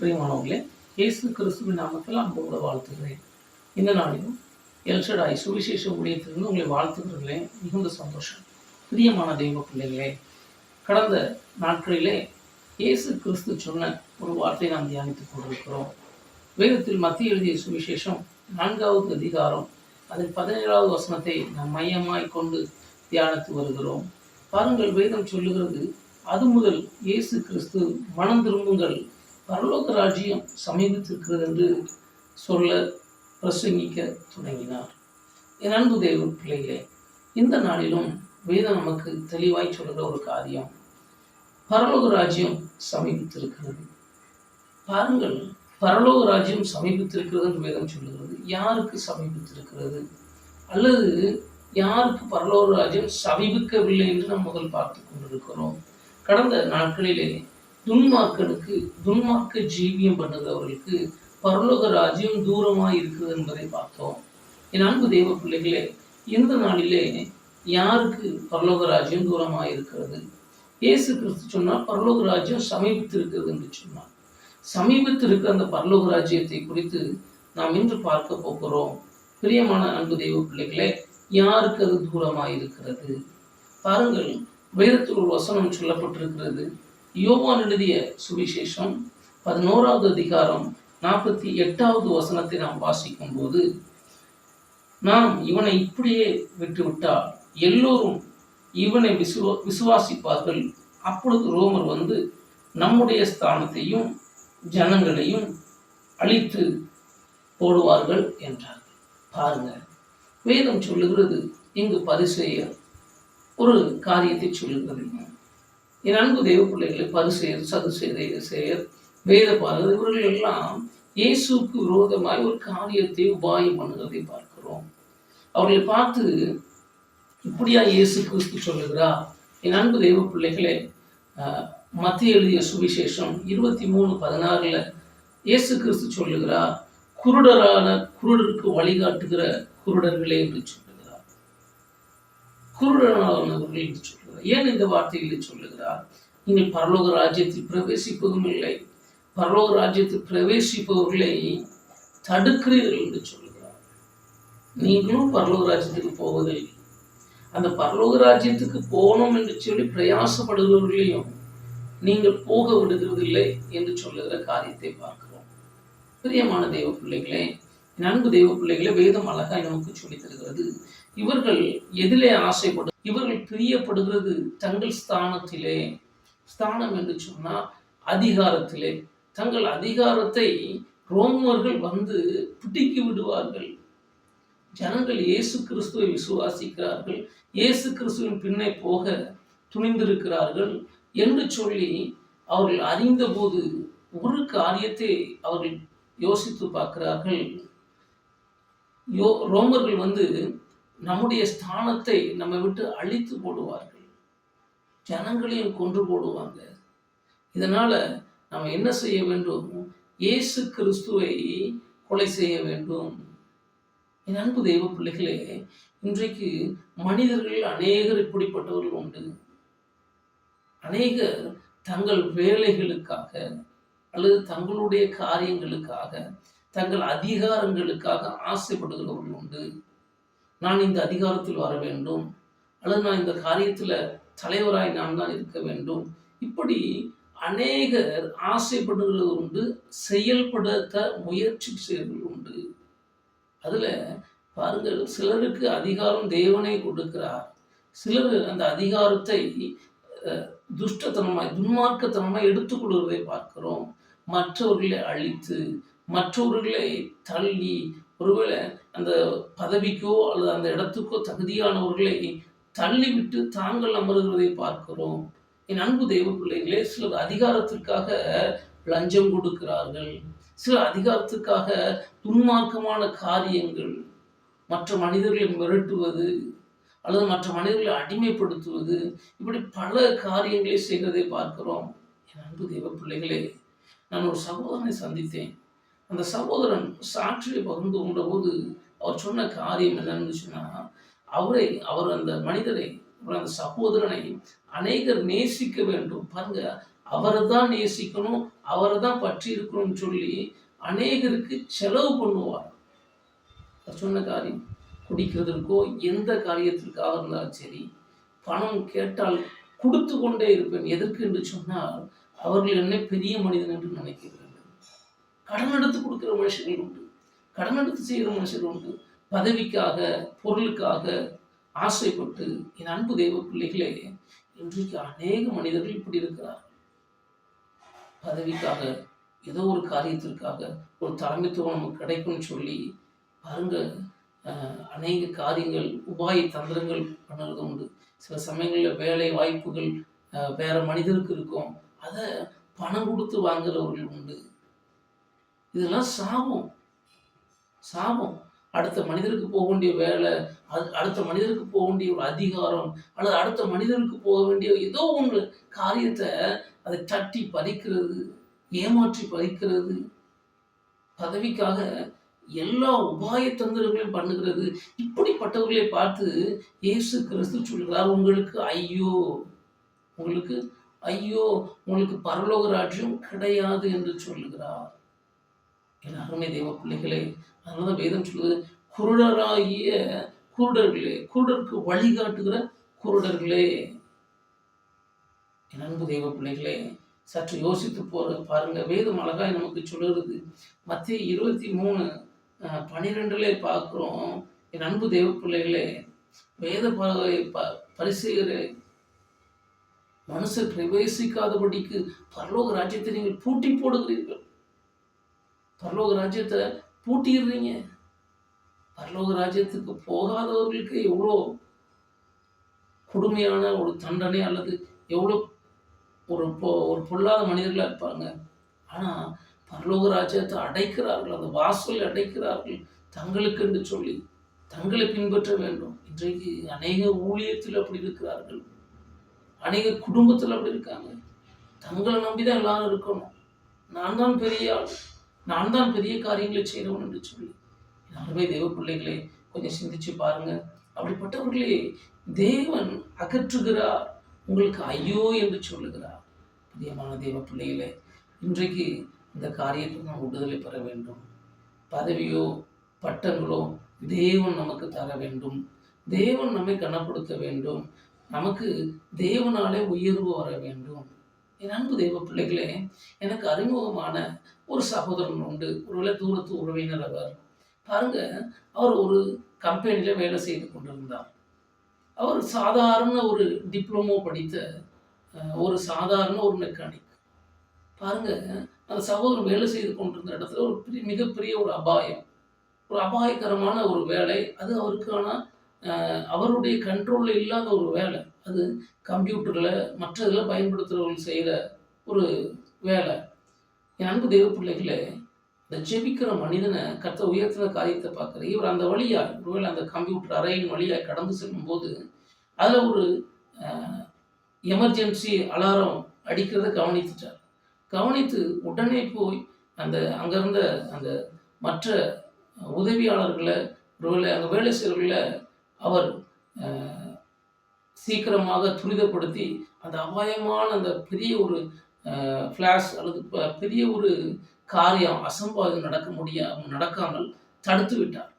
பிரியமானவர்களே, இயேசு கிறிஸ்துவின் நாமத்தில் அன்போடு வாழ்த்துகிறேன். இந்த நாளிலும் எல்ஷடாய் சுவிசேஷ ஊழியத்திலிருந்து உங்களை வாழ்த்துகிறதிலே மிகுந்த சந்தோஷம். பிரியமான தெய்வ பிள்ளைகளே, கடந்த நாட்களிலே இயேசு கிறிஸ்து சொன்ன ஒரு வார்த்தை நாம் தியானித்துக் கொண்டிருக்கிறோம். வேதத்தில் மத்திய எழுதிய சுவிசேஷம் 4வது அதிகாரம் அதில் 17வது வசனத்தை நாம் மையமாய் கொண்டு தியானித்து வருகிறோம். பாருங்கள், வேதம் சொல்லுகிறது, அது முதல் இயேசு கிறிஸ்து மனம் திரும்புங்கள், பரலோக ராஜ்யம் சமீபித்திருக்கிறது என்று சொல்ல பிரசங்கிக்க தொடங்கினார். என் அன்பு தேவ பிள்ளைகளே, இந்த நாளிலும் வேதம் நமக்கு தெளிவாய் சொல்கிற ஒரு காரியம், பரலோக ராஜ்யம் சமீபித்திருக்கிறது. பாருங்கள், பரலோக ராஜ்யம் சமீபித்திருக்கிறது என்று வேதம் சொல்லுகிறது. யாருக்கு சமீபித்திருக்கிறது அல்லது யாருக்கு பரலோக ராஜ்யம் சமீபிக்கவில்லை என்று நாம் முதல் பார்த்து கொண்டிருக்கிறோம். கடந்த நாட்களிலே துன்மார்க்க ஜீவியம் பண்ணுகிறவர்களுக்கு பரலோக ராஜ்யம் தூரமாக இருக்கிறது என்பதை பார்த்தோம். என் அன்பு தேவ பிள்ளைகளே, இந்த நாளிலே யாருக்கு பரலோக ராஜ்யம் தூரமாக இருக்கிறது? இயேசு கிறிஸ்து சொன்னால் பரலோக ராஜ்யம் சமீபித்திருக்கிறது என்று சொன்னார். சமீபத்திருக்கிற அந்த பரலோக ராஜ்யத்தை குறித்து நாம் இன்று பார்க்க போகிறோம். பிரியமான அன்பு தெய்வ பிள்ளைகளே, யாருக்கு அது தூரமாக இருக்கிறது? பாருங்கள், வேதத்தில் ஒரு வசனம் சொல்லப்பட்டிருக்கிறது. யோவான் எழுதிய சுவிசேஷம் 11வது அதிகாரம் 48வது வசனத்தை நாம் வாசிக்கும் போது, நாம் இவனை இப்படியே விட்டுவிட்டால் எல்லோரும் இவனை விசுவாசிப்பார்கள், அப்பொழுது ரோமர் வந்து நம்முடைய ஸ்தானத்தையும் ஜனங்களையும் அழித்து போடுவார்கள் என்றார்கள். பாருங்கள், வேதம் சொல்லுகிறது, இங்கு பரிசேயர் ஒரு காரியத்தை சொல்லுகிறது. என் அன்பு தேவ பிள்ளைகளை, பரிசேயர், சதுசேயர், வேத பாரகர், இவர்கள் எல்லாம் இயேசுக்கு விரோதமாய் ஒரு காரியத்தை உபாயம் பண்ணுவதை பார்க்கிறோம். அவர்களை பார்த்து இப்படியா இயேசு கிறிஸ்து சொல்லுகிறார்? என் அன்பு தெய்வ பிள்ளைகளே, மத்திய எழுதிய சுவிசேஷம் 23:16 இயேசு கிறிஸ்து சொல்லுகிறார், குருடருக்கு வழிகாட்டுகிற குருடர்களே என்று சொல்லுகிறார். குருடனானவர்கள் என்று சொல்லுகிறார். ஏன் இந்த வார்த்தைகளை சொல்லுகிறார்? நீங்கள் பரலோக ராஜ்யத்தில் பிரவேசிப்பதும் இல்லை, பரலோக ராஜ்யத்தில் பிரவேசிப்பவர்களை தடுக்கிறீர்கள் என்று சொல்லுகிறார். நீங்களும் பரலோக ராஜ்யத்துக்கு போவதில்லை, அந்த பரலோக ராஜ்யத்துக்கு போகணும் என்று சொல்லி பிரயாசப்படுகிறவர்களையும் நீங்கள் போக விடுகிறதில்லை என்று சொல்லுகிற காரியத்தை பார்க்கிறோம். பிரியமான தெய்வ பிள்ளைகளே, நன்கு தெய்வ பிள்ளைகளே, வேதம் அழகாய் நமக்கு சொல்லித் தருகிறது. இவர்கள் எதிலே இவர்கள் பிரியப்படுகிறது தங்கள் ஸ்தானத்திலே. ஸ்தானம் என்று சொன்னால் அதிகாரத்திலே. தங்கள் அதிகாரத்தை ரோமர்கள் வந்து பிடிக்கி விடுவார்கள். ஜனங்கள் இயேசு கிறிஸ்துவை விசுவாசிக்கிறார்கள், இயேசு கிறிஸ்துவின் பின்னே போக துணிந்திருக்கிறார்கள் என்று சொல்லி அவர்கள் அறிந்தபோது ஒரு காரியத்தை அவர்கள் யோசித்து பார்க்கிறார்கள். ரோமர்கள் வந்து நம்முடைய ஸ்தானத்தை நம்மை விட்டு அழித்து போடுவார்கள், ஜனங்களையும் கொன்று போடுவாங்க. இதனால நம்ம என்ன செய்ய வேண்டும்? இயேசு கிறிஸ்துவை கொலை செய்ய வேண்டும். என் அன்பு தெய்வ பிள்ளைகளே, இன்றைக்கு மனிதர்கள் அநேகர் இப்படிப்பட்டவர்கள் உண்டு. அநேகர் தங்கள் வேலைகளுக்காக அல்லது தங்களுடைய காரியங்களுக்காக, தங்கள் அதிகாரங்களுக்காக ஆசைப்படுகிறவர்கள் உண்டு. நான் இந்த அதிகாரத்தில் வர வேண்டும், அல்லது நான் இந்த காரியத்தில் தலைவராய் நான் தான் இருக்க வேண்டும், இப்படி அநேகர் ஆசைப்படுகிறது உண்டு, செயல்படுத்த முயற்சி செய்வது உண்டு. அதில் பாருங்கள், சிலருக்கு அதிகாரம் தேவனை கொடுக்கிறார், சிலர் அந்த அதிகாரத்தை துன்மார்க்கத்தனமாய் எடுத்துக் கொள்வதை பார்க்கிறோம். மற்றவர்களை அழித்து, மற்றவர்களை தள்ளி, ஒருவேளை அந்த பதவிக்கோ அல்லது அந்த இடத்துக்கோ தகுதியானவர்களை தள்ளிவிட்டு தாங்கள் அமர்கிறதை பார்க்கிறோம். என் அன்பு தெய்வ பிள்ளைகளே, சிலர் அதிகாரத்திற்காக லஞ்சம் கொடுக்கிறார்கள், சிலர் அதிகாரத்திற்காக துன்மார்க்கமான காரியங்கள், மற்ற மனிதர்களை மிரட்டுவது அல்லது மற்ற மனிதர்களை அடிமைப்படுத்துவது, இப்படி பல காரியங்களை செய்கிறதை பார்க்கிறோம். என் அன்பு தெய்வ பிள்ளைகளே, நான் ஒரு சகோதரனை சந்தித்தேன். அந்த சகோதரன் சாட்சியை பகிர்ந்து கொண்ட போது அவர் சொன்ன காரியம் என்னன்னு சொன்னால், அவர் அந்த மனிதரை, அந்த சகோதரனை அநேகர் நேசிக்க வேண்டும். பாருங்க, அவரை தான் நேசிக்கணும், அவரை தான் பற்றி இருக்கணும்னு சொல்லி அநேகருக்கு செலவு பண்ணுவார். சொன்ன காரியம் குடிக்கிறதற்கோ எந்த காரியத்திற்காக இருந்தாலும் சரி, பணம் கேட்டால் கொடுத்து கொண்டே இருப்பேன். எதற்கு என்று சொன்னால் அவர்கள் என்னை பெரிய மனிதன் என்று நினைக்கிறார்கள். கடன் எடுத்து கொடுக்கிற மனுஷர்கள் உண்டு, கடன் எடுத்து செய்கிற மனுஷர்கள் உண்டு. பதவிக்காக, பொருளுக்காக ஆசைப்பட்டு என் அன்பு தெய்வ பிள்ளைகளே, இன்றைக்கு அநேக மனிதர்கள் இப்படி இருக்கிறார். பதவிக்காக, ஏதோ ஒரு காரியத்திற்காக, ஒரு தலைமைத்துவம் நமக்கு கிடைக்கும்னு சொல்லி பாருங்க, அநேக காரியங்கள் உபாய தந்திரங்கள் பண்ணுறது உண்டு. சில சமயங்களில் வேலை வாய்ப்புகள் வேற மனிதருக்கு இருக்கும், அதை பணம் கொடுத்து வாங்குறவர்கள் உண்டு. இதெல்லாம் சாபம், சாபம். அடுத்த மனிதருக்கு போக வேண்டிய வேலை, அடுத்த மனிதருக்கு போக வேண்டிய ஒரு அதிகாரம், அல்லது அடுத்த மனிதருக்கு போக வேண்டிய ஏதோ ஒன்று காரியத்தை அதை தட்டி பறிக்கிறது, ஏமாற்றி பறிக்கிறது, பதவிக்காக எல்லா உபாய தந்திரங்களையும் பண்ணுகிறது. இப்படிப்பட்டவர்களை பார்த்து இயேசு கிறிஸ்து சொல்கிறார், உங்களுக்கு ஐயோ, உங்களுக்கு ஐயோ, உங்களுக்கு பரலோக ராஜ்யம் கிடையாது என்று சொல்லுகிறார். என் அருமை தெய்வ பிள்ளைகளே, அதனால வேதம் சொல்லுது, குருடராகிய குருடர்களே, குருடருக்கு வழிகாட்டுகிற குருடர்களே. என் அன்பு தெய்வ பிள்ளைகளே, சற்று யோசித்து பாருங்க. வேதம் அழகாய் நமக்கு சொல்லுறது. மத்திய 23:12 பார்க்கிறோம். என் அன்பு தெய்வ பிள்ளைகளே, வேத பரிசெயர மனுஷர் பிரவேசிக்காதபடிக்கு பரலோக ராஜ்யத்தை நீங்கள் பூட்டி போடுகிறீர்கள். பரலோக ராஜ்யத்தை பூட்டிடுறீங்க. பரலோக ராஜ்யத்துக்கு போகாதவர்களுக்கு எவ்வளோ கொடுமையான ஒரு தண்டனை, அல்லது எவ்வளோ ஒரு பொல்லாத மனிதர்களாக இருப்பாங்க. ஆனால் பரலோக ராஜ்யத்தை அடைக்கிறார்கள், அந்த வாசல் அடைக்கிறார்கள் தங்களுக்கு என்று சொல்லி தங்களை பின்பற்ற வேண்டும். இன்றைக்கு அநேக ஊழியத்தில் அப்படி இருக்கிறார்கள், அநேக குடும்பத்தில் அப்படி இருக்காங்க. தங்களை நம்பிதான் எல்லாரும் இருக்கணும். நான் தான் பெரிய ஆள், நான் தான் பெரிய காரியங்களை செய்கிறவன் என்று சொல்லி. அருமை தெய்வ பிள்ளைகளே, கொஞ்சம் சிந்திச்சு பாருங்க. அப்படிப்பட்டவர்களே தேவன் அகற்றுகிறார், உங்களுக்கு ஐயோ என்று சொல்லுகிறார். பிரியமான தெய்வ பிள்ளைகளே, இன்றைக்கு இந்த காரியத்தில் நாம் விடுதலை பெற வேண்டும். பதவியோ பட்டங்களோ தேவன் நமக்கு தர வேண்டும். தேவன் நம்மை கனப்படுத்த வேண்டும். நமக்கு தேவனாலே உயர்வு வர வேண்டும். என் அன்பு தெய்வ பிள்ளைகளே, எனக்கு அறிமுகமான ஒரு சகோதரன் உண்டு. ஒருவேளை தூரத்து உறவினர். அவர் பாருங்க, அவர் ஒரு கம்பெனியில் வேலை செய்து கொண்டிருந்தார். அவர் சாதாரண ஒரு டிப்ளமோ படித்த ஒரு சாதாரண ஒரு மெக்கானிக். பாருங்க, அந்த சகோதரன் வேலை செய்து கொண்டிருந்த இடத்துல ஒரு மிகப்பெரிய ஒரு அபாயம், ஒரு அபாயகரமான ஒரு வேலை. அது அவருக்கான அவருடைய கண்ட்ரோலில் இல்லாத ஒரு வேலை. அது கம்ப்யூட்டரில் மற்ற இதில் பயன்படுத்துகிறவர்கள் செய்கிற ஒரு வேலை. என் அன்பு தெய்வ பிள்ளைகளே, இந்த ஜெபிக்கிற மனிதனை கர்த்தர் உயர்த்தின காரியத்தை பார்க்குற இவர் அந்த வழியாக, ஒருவேளை அந்த கம்ப்யூட்டர் அறையின் வழியாக கடந்து செல்லும்போது அதில் ஒரு எமர்ஜென்சி அலாரம் அடிக்கிறத கவனித்துட்டார். கவனித்து உடனே போய் அங்கிருந்த அந்த மற்ற உதவியாளர்களை, ஒருவேளை அங்கே வேலை செய்கிறவர்களை அவர் சீக்கிரமாக துரிதப்படுத்தி அந்த அபாயமான அந்த பெரிய ஒரு ஃப்ளாஷ் அல்லது பெரிய ஒரு காரியம் அசம்பாவிதம் நடக்காமல் தடுத்து விட்டார்.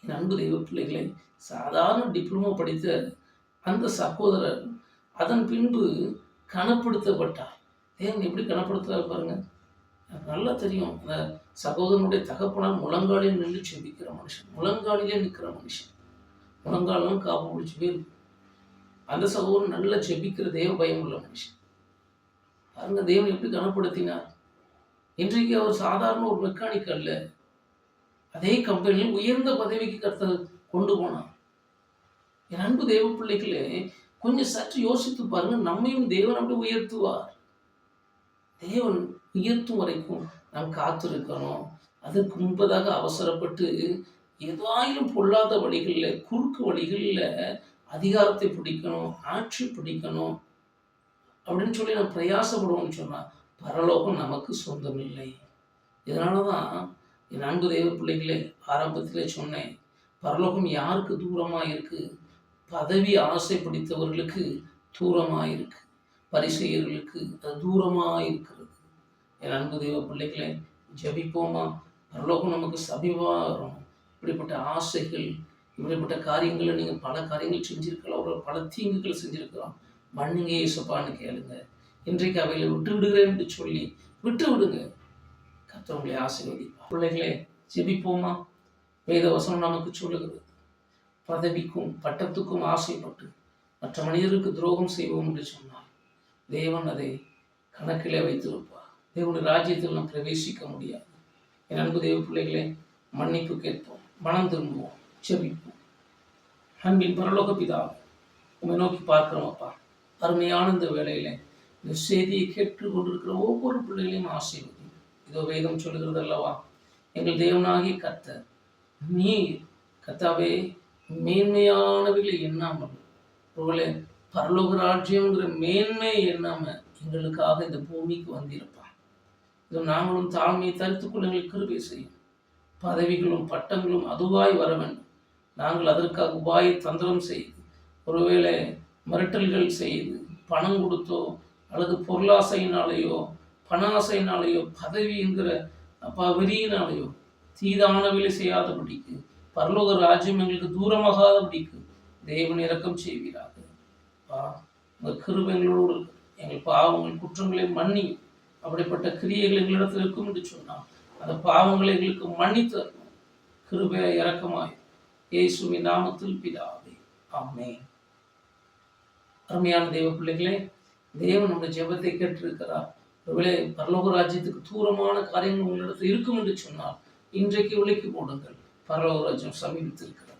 என் அன்பு தெய்வ பிள்ளைகளை, சாதாரண டிப்ளமோ படித்த அந்த சகோதரர் அதன் பின்பு கனப்படுத்தப்பட்டார். தேவன் எப்படி கனப்படுத்துறாரு பாருங்க. எனக்கு நல்லா தெரியும். அந்த சகோதரனுடைய தகப்பனால் முழங்காலில் நின்று செபிக்கிற மனுஷன், முழங்காலிலே நிற்கிற மனுஷன், முழங்காலாம் காப்பு பிடிச்சி போயிருக்கு. அந்த சகோதரன் நல்லா செபிக்கிற தேவ பயம் உள்ள மனுஷன். பாருங்க, தேவன் எப்படி கனப்படுத்தினார். இன்றைக்கு அவர் சாதாரண ஒரு மெக்கானிக் அல்ல, அதே கம்பெனியில் உயர்ந்த பதவிக்கு கர்த்தர் கொண்டு போனார். என் அன்பு தேவ பிள்ளைகளே, கொஞ்சம் சற்று யோசித்து பாருங்க. நம்மையும் தேவன் அப்படி உயர்த்துவார். தேவன் உயர்த்தும் வரைக்கும் நாம் காத்திருக்கணும். அதற்கு முன்பதாக அவசரப்பட்டு ஏதாயிலும் பொல்லாத வழிகளில், குறுக்கு வழிகளில் அதிகாரத்தை பிடிக்கணும், ஆட்சி பிடிக்கணும் அப்படின்னு சொல்லி நான் பிரயாசப்படுவோம்னு சொன்னால் பரலோகம் நமக்கு சொந்தம் இல்லை. இதனால தான் என் அன்பு தெய்வ பிள்ளைகளே, ஆரம்பத்திலே சொன்னேன், பரலோகம் யாருக்கு தூரமாக இருக்குது? பதவி ஆசை பிடித்தவர்களுக்கு தூரமாக இருக்குது. பரிசேயர்களுக்கு அது தூரமாக இருக்கிறது. என் அன்பு தெய்வ பிள்ளைகளே, ஜெபிப்போமா? பரலோகம் நமக்கு சமீபமாக வரணும். இப்படிப்பட்ட ஆசைகள், இப்படிப்பட்ட காரியங்களை நீங்கள் பல காரியங்கள் செஞ்சிருக்கலாம், ஒரு பல தீங்குகள் செஞ்சிருக்கலாம். மன்னிங்க இயேசுப்பான்னு கேளுங்க. இன்றைக்கு அவைகளை விட்டு விடுகிறேன் என்று சொல்லி விட்டு விடுங்க. கர்த்தர் உங்களை ஆசீர்வதிப்பார். பிள்ளைகளே, ஜெபிப்போமா? வேத வசனம் நமக்கு சொல்லுகிறது, பதவிக்கும் பட்டத்துக்கும் ஆசைப்பட்டு மற்ற மனிதருக்கு துரோகம் செய்வோம் என்று சொன்னார், தேவன் அதை கணக்கிலே வைத்திருப்பார். தேவனுடைய ராஜ்யத்தில் நாம் பிரவேசிக்க முடியாது. என் அன்பு தேவ பிள்ளைகளே, மன்னிப்பு கேட்போம், மனம் திரும்புவோம், ஜெபிப்போம். அன்பின் பரலோக பிதாவே, உம்மை நோக்கி பார்க்கிறோம் அப்பா. அருமையான இந்த வேளையில இந்த செய்தியை கேட்டு கொண்டிருக்கிற ஒவ்வொரு பிள்ளைகளையும் ஆசீர்வதி. இதோ வேதம் சொல்லுகிறது அல்லவா, எங்கள் தேவனாகிய கர்த்தர் நீர் கர்த்தாவே மேன்மையானவைகளை எண்ணாமல், ஒருவேளை பரலோக ராஜ்யம்ங்கிற மேன்மையை எண்ணாம எங்களுக்காக இந்த பூமிக்கு வந்திருப்பான். இதோ நாங்களும் தாழ்மையை தரித்துக்கொள்ள எங்களுக்கு கிருபை செய்யும். பதவிகளும் பட்டங்களும் அதுவாய் வர வேண்டும். நாங்கள் அதற்காக உபாய தந்திரம் செய்து, ஒருவேளை மிரட்டல்கள் செய்து, பணம் கொடுத்தோ அல்லது பொருளாசையினாலேயோ பண ஆசையினாலேயோ பதவி என்கிற வெறியினாலேயோ தீதானவிலை செய்யாதபடிக்கு, பரலோக ராஜ்யம் எங்களுக்கு தூரமாகாதபடிக்கு தேவன் இரக்கம் செய்வீராக. உங்கள் கிருபை எங்களோடு, எங்கள் பாவங்கள் குற்றங்களை மன்னி, அப்படிப்பட்ட கிரியைகள் எங்களிடத்தில் இருக்கும் என்று சொன்னால் அந்த பாவங்களை எங்களுக்கு மன்னித்து கிருபை இரக்கமாய் இயேசுவின் நாமத்தில் பிதாவே, ஆமென். அருமையான தேவ பிள்ளைகளே, தேவன் நம்முடைய ஜெபத்தை கேட்டிருக்கிறார். ஒருவேளை பரலோக ராஜ்யத்துக்கு தூரமான காரியங்கள் உங்களிடத்தில் இருக்கும் என்று சொன்னால் இன்றைக்கு விலைக்கு போடுங்கள். பரலோக ராஜ்யம் சமீபித்திருக்கிறது.